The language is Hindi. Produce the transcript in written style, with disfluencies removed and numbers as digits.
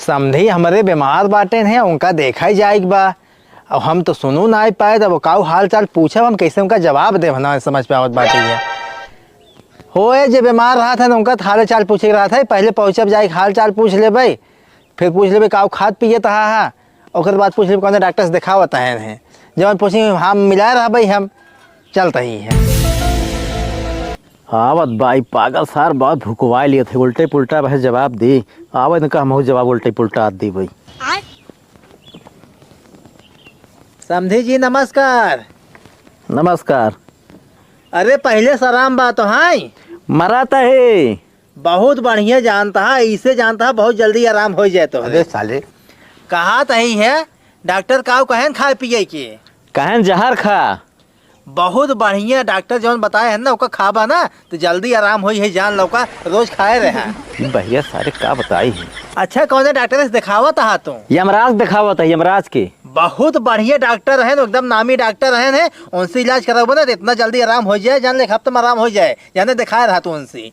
समझी हमारे बीमार बाटे हैं उनका देखा ही जाएगी बा। अब हम तो सुनू ना ही पाए तब काऊ हाल चाल पूछा हम कैसे उनका जवाब दे ना समझ पे आवत बाटे है। होए जो बीमार रहा था ना उनका हाल चाल पूछे रहा था, पहले पहुँचब जाए हाल चाल पूछ ले भाई, फिर पूछ ले काऊ खाद पिए तहा और बाद पूछ ले कौन डॉक्टर से दिखावत है। जब पूछे हम मिला रहा भाई हम चलता ही है। आवत भाई पागल सार बहुत भुकवा लिए थे, उल्टे पुल्टा बस जवाब दी। आवत का हम जवाब उल्टे पुल्टा दी भाई। समझी जी नमस्कार। नमस्कार। अरे पहले सलाम बात तो हाई मराता है बहुत बढ़िया जानता है, इसे जानता है बहुत जल्दी आराम हो जाए। तो अरे साले कहा तही है डॉक्टर काऊ कहन खाए पिए के कहन जहर खा। बहुत बढ़िया डॉक्टर जौन बताए है ना ओका खाबा ना तो जल्दी आराम हो जान लौका रोज खाए रहे। भैया सारे का बताई है। अच्छा कौन डॉक्टर से दिखावत हा तू? यमराज दिखावत है, यमराज के। बहुत बढ़िया डॉक्टर है, एकदम नामी डॉक्टर है, उनसे इलाज कराबो ना तो इतना जल्दी आराम हो जाए, जान ले एक हफ्ते में आराम हो जाए। जाने दिखाए रहा तू उनसे।